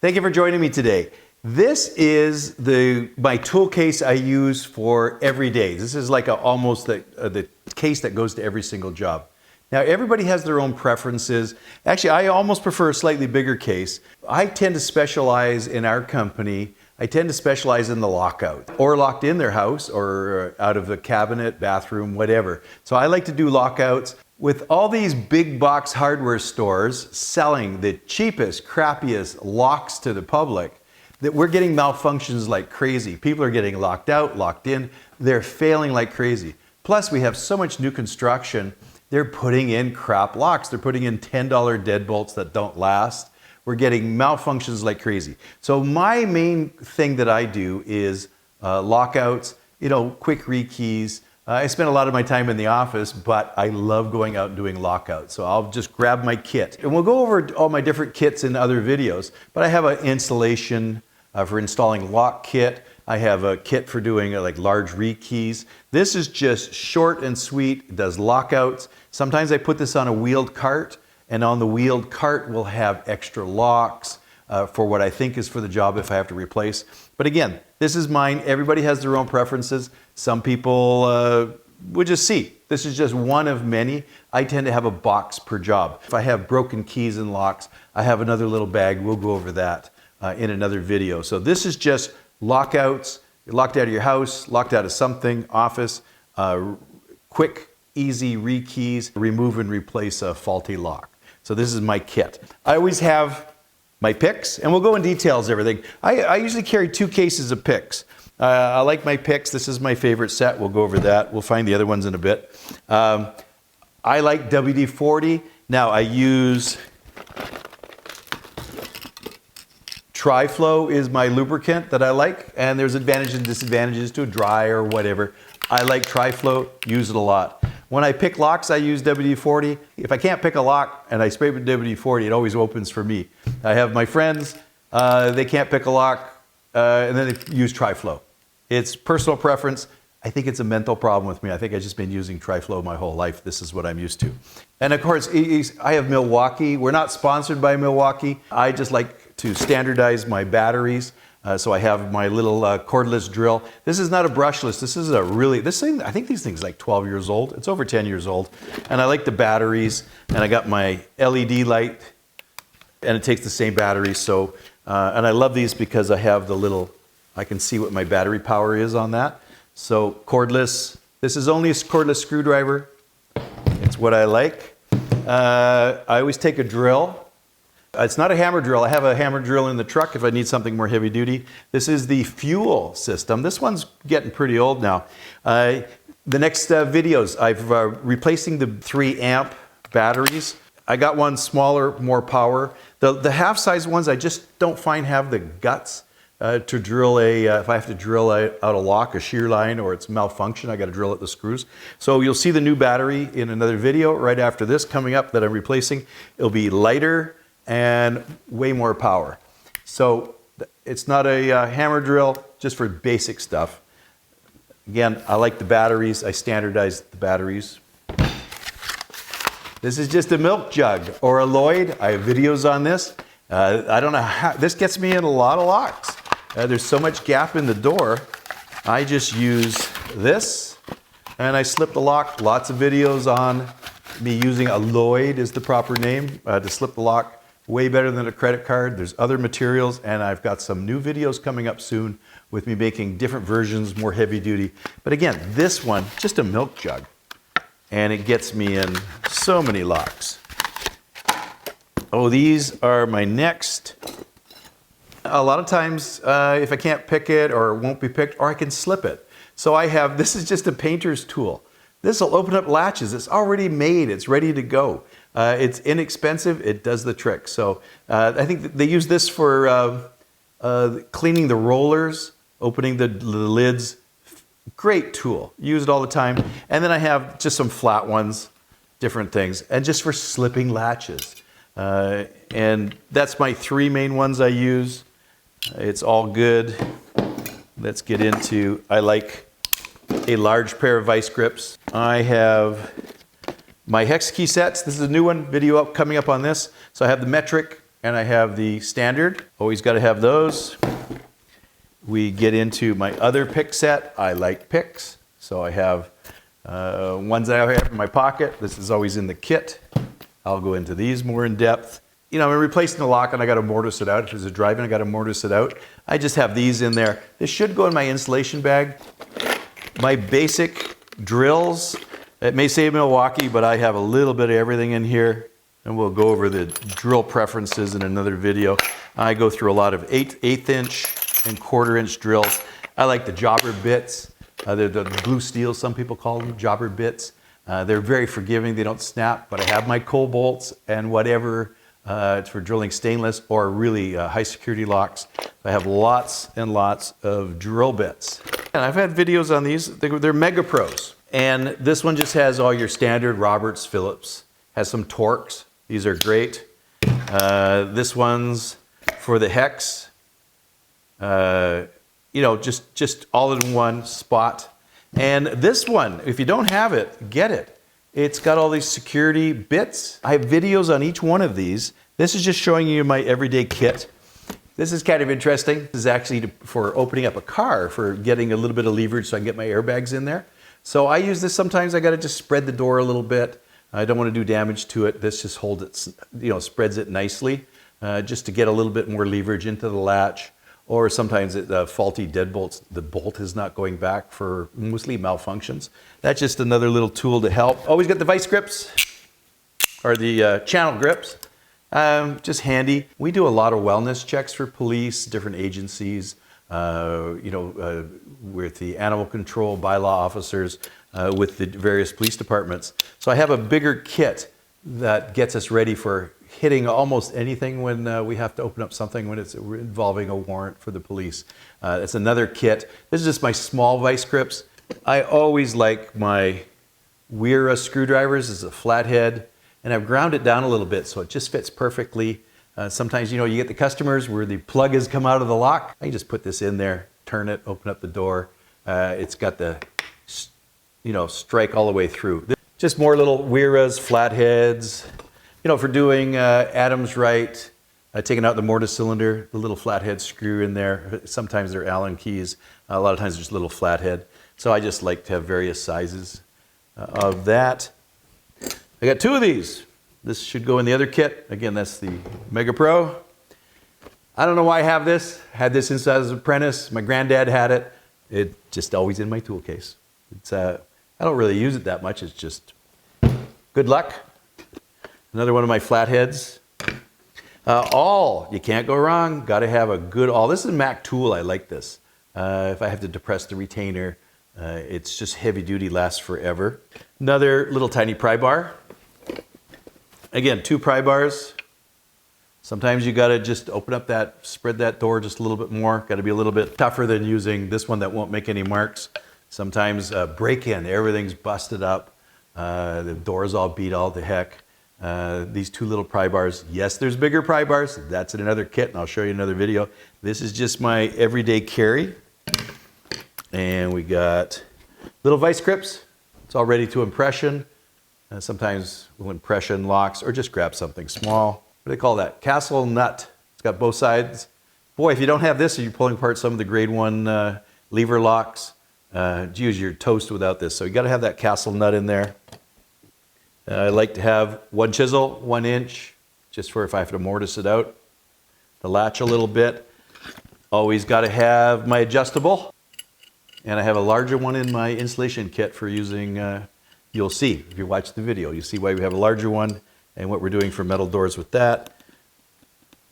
Thank you for joining me today. This is my tool case I use for every day. This is like almost the case that goes to every single job. Now everybody has their own preferences. Actually, I almost prefer a slightly bigger case. I tend to specialize in our company. I tend to specialize in the lockout, or locked in their house, or out of the cabinet, bathroom, whatever. So I like to do lockouts. With all these big box hardware stores selling the cheapest, crappiest locks to the public, that we're getting malfunctions like crazy. People are getting locked out, locked in. They're failing like crazy. Plus, we have so much new construction. They're putting in crap locks. They're putting in $10 deadbolts that don't last. We're getting malfunctions like crazy. So my main thing that I do is lockouts, quick rekeys. I spend a lot of my time in the office, but I love going out and doing lockouts. So I'll just grab my kit. And we'll go over all my different kits in other videos, but I have an installation for installing lock kit. I have a kit for doing like large rekeys. This is just short and sweet. It does lockouts. Sometimes I put this on a wheeled cart, and on the wheeled cart we'll have extra locks for what I think is for the job if I have to replace. But again, this is mine. Everybody has their own preferences. Some people would just see. This is just one of many. I tend to have a box per job. If I have broken keys and locks, I have another little bag. We'll go over that in another video. So this is just lockouts. You're locked out of your house, locked out of something, office, quick, easy rekeys, remove and replace a faulty lock. So this is my kit. I always have my picks, and we'll go in details everything. I usually carry 2 cases of picks. I like my picks. This is my favorite set. We'll go over that. We'll find the other ones in a bit. I like WD40. Now I use Tri-Flow is my lubricant that I like, and there's advantages and disadvantages to a dry or whatever. I like Tri-Flow, use it a lot. When I pick locks, I use WD-40. If I can't pick a lock and I spray with WD-40, it always opens for me. I have my friends, they can't pick a lock, and then they use Tri-Flow. It's personal preference. I think it's a mental problem with me. I think I've just been using Tri-Flow my whole life. This is what I'm used to. And of course, I have Milwaukee. We're not sponsored by Milwaukee. I just like to standardize my batteries. So I have my little cordless drill. This is not a brushless. This is this thing, I think these things are like 12 years old. It's over 10 years old. And I like the batteries. And I got my LED light, and it takes the same battery. So, and I love these because I have I can see what my battery power is on that. So cordless, this is only a cordless screwdriver. It's what I like. I always take a drill. It's not a hammer drill. I have a hammer drill in the truck if I need something more heavy duty. This is the fuel system. This one's getting pretty old now. The next videos, I've replacing the 3 amp batteries. I got one smaller, more power. The half size ones I just don't find have the guts to drill if I have to drill out a lock, a shear line, or it's malfunction, I got to drill at the screws. So you'll see the new battery in another video right after this coming up that I'm replacing. It'll be lighter and way more power. So it's not a hammer drill, just for basic stuff. Again, I like the batteries. I standardize the batteries. This is just a milk jug or a Loid. I have videos on this. I don't know how, this gets me in a lot of locks. There's so much gap in the door. I just use this and I slip the lock. Lots of videos on me using a Loid is the proper name to slip the lock. Way better than a credit card. There's other materials, and I've got some new videos coming up soon with me making different versions, more heavy duty. But again, this one, just a milk jug, and it gets me in so many locks. Oh, these are my next. A lot of times, if I can't pick it or it won't be picked, or I can slip it. So this is just a painter's tool. This will open up latches. It's already made. It's ready to go. It's inexpensive. It does the trick. So I think they use this for cleaning the rollers, opening the lids. Great tool. Use it all the time. And then I have just some flat ones, different things, and just for slipping latches. And that's my 3 main ones I use. It's all good. Let's get into, I like a large pair of vice grips. I have my hex key sets. This is a new one, video coming up on this. So I have the metric and I have the standard. Always got to have those. We get into my other pick set. I like picks, so I have ones that I have in my pocket. This is always in the kit. I'll go into these more in depth. You know, I'm replacing the lock and I got to mortise it out. If there's a drive-in, I got to mortise it out. I just have these in there. This should go in my installation bag. My basic drills, it may say Milwaukee, but I have a little bit of everything in here. And we'll go over the drill preferences in another video. I go through a lot of 1/8 inch and 1/4 inch drills. I like the jobber bits. They're the blue steel, some people call them jobber bits. They're very forgiving, they don't snap, but I have my coal bolts and whatever. It's for drilling stainless or really high security locks. I have lots and lots of drill bits. And I've had videos on these, they're Mega Pros. And this one just has all your standard Roberts, Phillips, has some Torx. These are great. This one's for the hex. You know, just all in one spot. And this one, if you don't have it, get it. It's got all these security bits. I have videos on each one of these. This is just showing you my everyday kit. This is kind of interesting. This is actually for opening up a car, for getting a little bit of leverage so I can get my airbags in there. So I use this sometimes. I got to just spread the door a little bit. I don't want to do damage to it. This just holds it, you know, spreads it nicely, just to get a little bit more leverage into the latch. Or sometimes faulty deadbolts, the bolt is not going back for mostly malfunctions. That's just another little tool to help. Always got the vice grips, or the channel grips, just handy. We do a lot of wellness checks for police, different agencies, you know, with the animal control bylaw officers, with the various police departments. So I have a bigger kit that gets us ready for hitting almost anything when we have to open up something when it's involving a warrant for the police. It's another kit. This is just my small vice grips. I always like my Wira screwdrivers. It's a flathead, and I've ground it down a little bit so it just fits perfectly. Sometimes, you know, you get the customers where the plug has come out of the lock. I just put this in there, turn it, open up the door. It's got the, you know, strike all the way through. Just more little Wiras, flatheads. You know, for doing Adams right, taking out the mortise cylinder, the little flathead screw in there. Sometimes they're Allen keys. A lot of times there's a little flathead. So I just like to have various sizes of that. I got two of these. This should go in the other kit. Again, that's the Mega Pro. I don't know why I have this. I had this since I was an apprentice. My granddad had it. It's just always in my tool case. It's I don't really use it that much. It's just good luck. Another one of my flatheads. Awl, you can't go wrong. Got to have a good awl. This is a Mac tool. I like this. If I have to depress the retainer, it's just heavy duty, lasts forever. Another little tiny pry bar. Again, 2 pry bars. Sometimes you got to just open up that, spread that door just a little bit more. Got to be a little bit tougher than using this one that won't make any marks. Sometimes break in, everything's busted up. The door's all beat all to heck. These 2 little pry bars. Yes, there's bigger pry bars. That's in another kit, and I'll show you another video. This is just my everyday carry. And we got little vice grips. It's all ready to impression. Sometimes we'll impression locks or just grab something small. What do they call that? Castle nut. It's got both sides. Boy, if you don't have this, you're pulling apart some of the grade 1 lever locks. Geez, you're toast without this. So you got to have that castle nut in there. I like to have 1 chisel, 1 inch, just for if I have to mortise it out. The latch a little bit. Always got to have my adjustable. And I have a larger one in my installation kit for using, you'll see, if you watch the video, you see why we have a larger one and what we're doing for metal doors with that.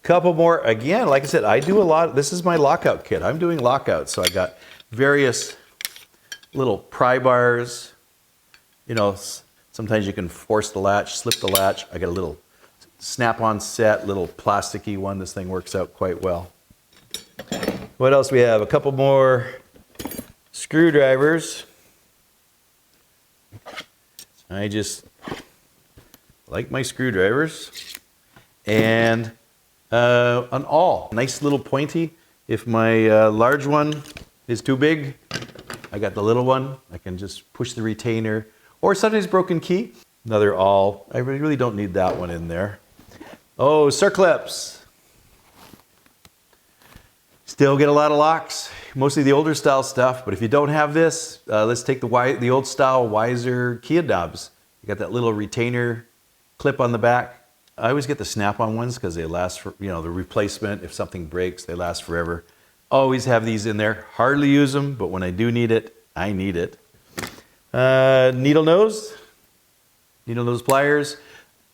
Couple more, again, like I said, I do a lot, this is my lockout kit. I'm doing lockouts, so I got various little pry bars, you know, sometimes you can force the latch, slip the latch. I got a little snap-on set, little plasticky one. This thing works out quite well. What else we have? A couple more screwdrivers. I just like my screwdrivers. And an awl, nice little pointy. If my large one is too big, I got the little one. I can just push the retainer. Or sometimes broken key. Another awl. I really don't need that one in there. Oh, circlips. Still get a lot of locks, mostly the older style stuff, but if you don't have this, let's take the old style Weiser key knobs. You got that little retainer clip on the back. I always get the snap-on ones because they last for, the replacement, if something breaks, they last forever. Always have these in there. Hardly use them, but when I do need it, I need it. Needle nose pliers.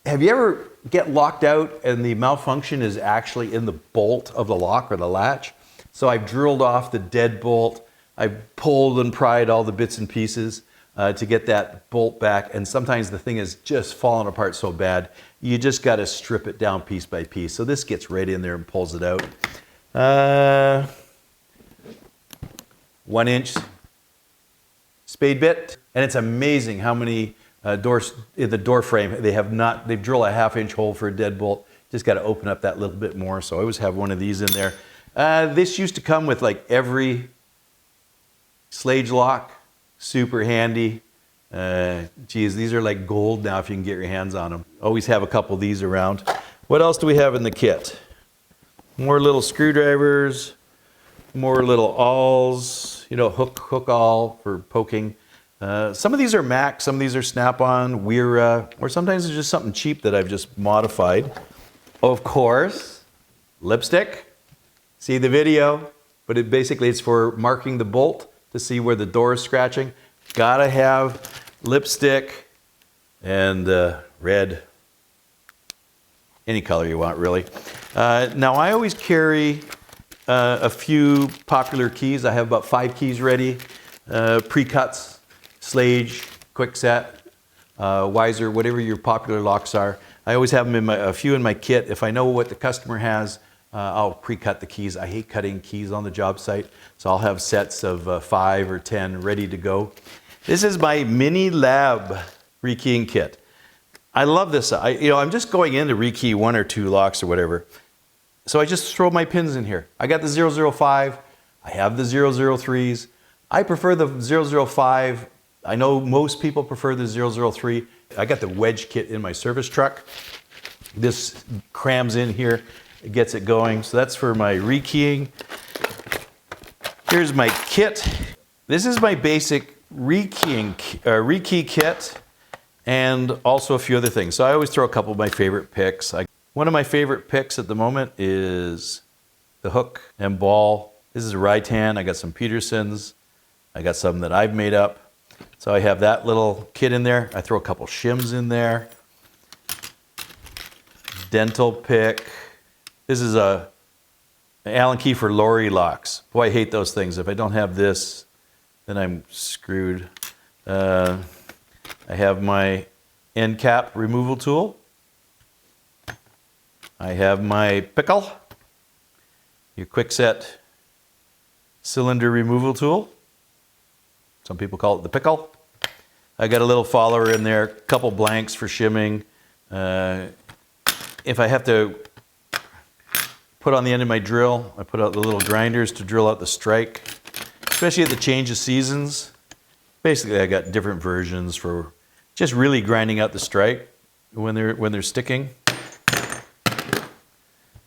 Have you ever get locked out and the malfunction is actually in the bolt of the lock or the latch? So I've drilled off the dead bolt. I've pulled and pried all the bits and pieces to get that bolt back. And sometimes the thing is just falling apart so bad, you just got to strip it down piece by piece. So this gets right in there and pulls it out. 1-inch spade bit. And it's amazing how many doors in the door frame they've drilled a 1/2-inch hole for a dead bolt. Just got to open up that little bit more. So I always have one of these in there. This used to come with like every slage lock. Super handy. Geez, these are like gold now if you can get your hands on them. Always have a couple of these around. What else do we have in the kit? More little screwdrivers, more little awls, hook awl for poking. Some of these are Mac, some of these are Snap-on, Wira, or sometimes it's just something cheap that I've just modified. Of course, lipstick. See the video, but it's for marking the bolt to see where the door is scratching. Gotta have lipstick and red, any color you want really. Now I always carry a few popular keys. I have about 5 keys ready, pre-cuts, Slage, Quickset, Weiser, whatever your popular locks are. I always have them a few in my kit. If I know what the customer has, I'll pre-cut the keys. I hate cutting keys on the job site, so I'll have sets of 5 or 10 ready to go. This is my mini lab rekeying kit. I love this. I'm just going in to rekey 1 or 2 locks or whatever. So I just throw my pins in here. I got the 005. I have the 003s. I prefer the 005. I know most people prefer the 003. I got the wedge kit in my service truck. This crams in here. It gets it going. So that's for my rekeying. Here's my kit. This is my basic rekey kit and also a few other things. So I always throw a couple of my favorite picks. One of my favorite picks at the moment is the hook and ball. This is a Reitan. I got some Petersons. I got some that I've made up. So I have that little kit in there. I throw a couple shims in there. Dental pick. This is an Allen key for lorry locks. Boy, I hate those things. If I don't have this, then I'm screwed. I have my end cap removal tool. I have my pickle, your Quickset cylinder removal tool. Some people call it the pickle. I got a little follower in there, a couple blanks for shimming. If I have to put on the end of my drill, I put out the little grinders to drill out the strike, especially at the change of seasons. Basically, I got different versions for just really grinding out the strike when they're sticking.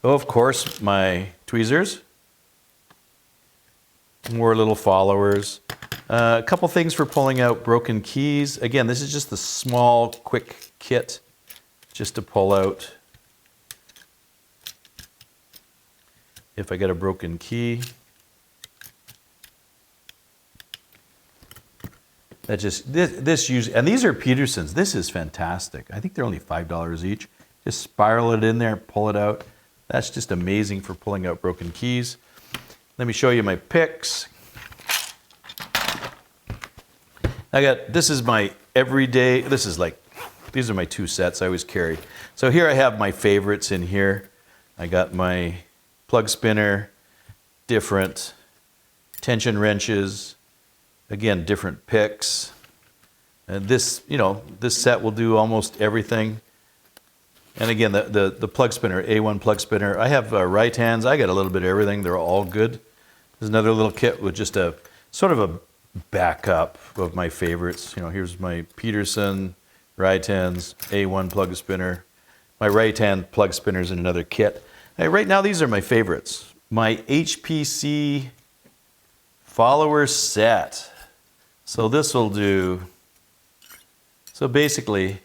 Oh, of course, my tweezers. More little followers. A couple things for pulling out broken keys. Again, this is just the small, quick kit just to pull out if I get a broken key. This usually, and these are Petersons. This is fantastic. I think they're only $5 each. Just spiral it in there, pull it out. That's just amazing for pulling out broken keys. Let me show you my picks. This is my everyday, these are my 2 sets I always carry. So here I have my favorites in here. I got my plug spinner, different tension wrenches, again, different picks. And this set will do almost everything. And again, the plug spinner, A1 plug spinner. I have Reitans. I got a little bit of everything. They're all good. There's another little kit with just a sort of a backup of my favorites. Here's my Peterson, Reitans, A1 plug spinner. my right-hand plug spinners in another kit. Right now, these are my favorites. My HPC follower set. So this will do, so basically,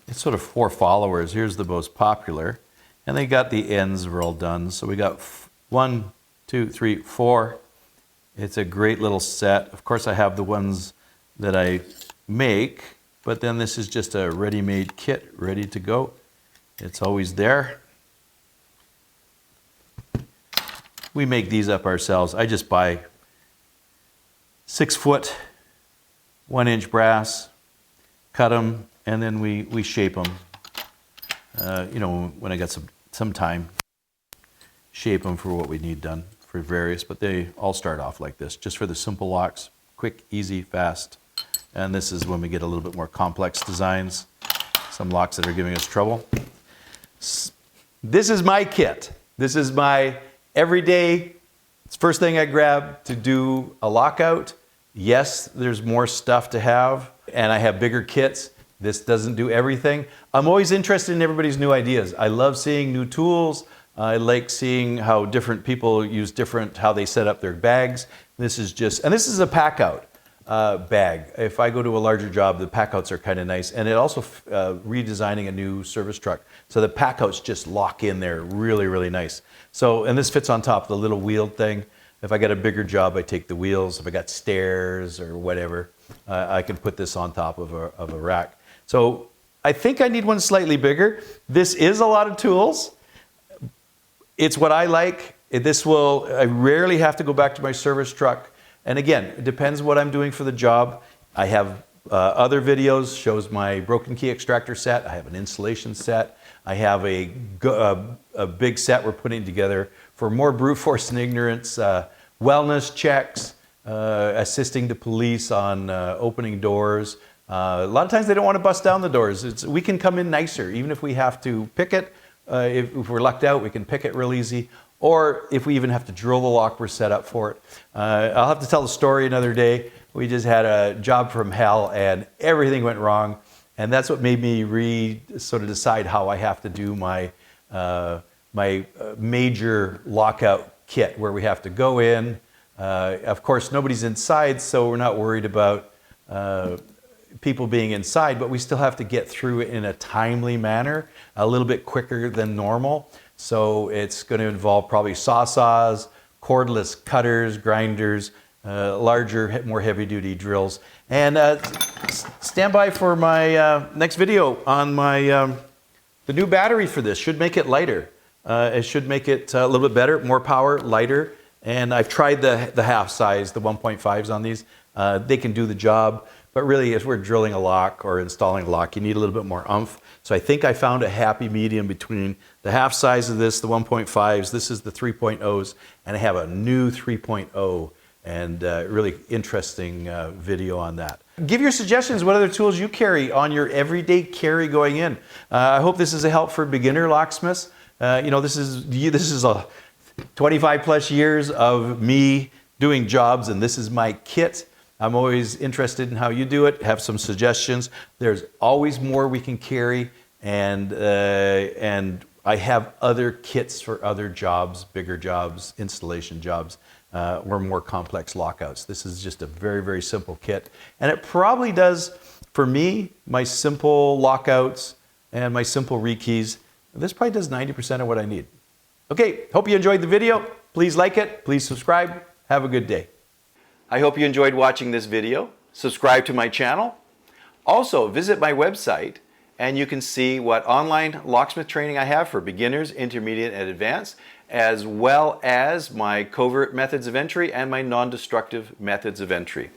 it's sort of 4 followers. Here's the most popular. And they got the ends are all done. So we got 1, 2, 3, 4. It's a great little set. Of course, I have the ones that I make, but then this is just a ready-made kit, ready to go. It's always there. We make these up ourselves. I just buy 6 foot, 1 inch brass, cut them, and then we shape them. You know, when I got some time, shape them for what we need done for various, but they all start off like this, just for the simple locks, quick, easy, fast. And this is when we get a little bit more complex designs, some locks that are giving us trouble. This is my kit. This is my everyday, it's the first thing I grab to do a lockout. Yes, there's more stuff to have, and I have bigger kits. This doesn't do everything. I'm always interested in everybody's new ideas. I love seeing new tools. I like seeing how different people use how they set up their bags. This is just, and this is a pack out bag. If I go to a larger job, the pack outs are kind of nice. And it also redesigning a new service truck. So the pack outs just lock in there really, really nice. So, and this fits on top of the little wheeled thing. If I got a bigger job, I take the wheels. If I got stairs or whatever, I can put this on top of a rack. So I think I need one slightly bigger. This is a lot of tools. It's what I like. I rarely have to go back to my service truck. And again, it depends what I'm doing for the job. I have other videos, shows my broken key extractor set. I have an installation set. I have a big set we're putting together for more brute force and ignorance, wellness checks, assisting the police on opening doors. A lot of times they don't want to bust down the doors. We can come in nicer, even if we have to pick it. If we're lucked out, we can pick it real easy. Or if we even have to drill the lock, we're set up for it. I'll have to tell the story another day. We just had a job from hell and everything went wrong. And that's what made me sort of decide how I have to do my major lockout kit, where we have to go in. Of course, nobody's inside, so we're not worried about people being inside, but we still have to get through it in a timely manner, a little bit quicker than normal. So it's going to involve probably saws, cordless cutters, grinders, larger, more heavy-duty drills. And stand by for my next video on the new battery for this. Should make it lighter. It should make it a little bit better, more power, lighter. And I've tried the half size, the 1.5s on these. They can do the job. But really, if we're drilling a lock or installing a lock, you need a little bit more oomph. So I think I found a happy medium between the half size of this, the 1.5s, this is the 3.0s, and I have a new 3.0, and really interesting video on that. Give your suggestions, what other tools you carry on your everyday carry going in. I hope this is a help for beginner locksmiths. You know, this is a 25 plus years of me doing jobs, and this is my kit. I'm always interested in how you do it, have some suggestions. There's always more we can carry, and I have other kits for other jobs, bigger jobs, installation jobs, or more complex lockouts. This is just a very, very simple kit. And it probably does, for me, my simple lockouts and my simple rekeys, this probably does 90% of what I need. Okay, hope you enjoyed the video. Please like it, please subscribe. Have a good day. I hope you enjoyed watching this video. Subscribe to my channel. Also, visit my website and you can see what online locksmith training I have for beginners, intermediate, and advanced, as well as my covert methods of entry and my non-destructive methods of entry.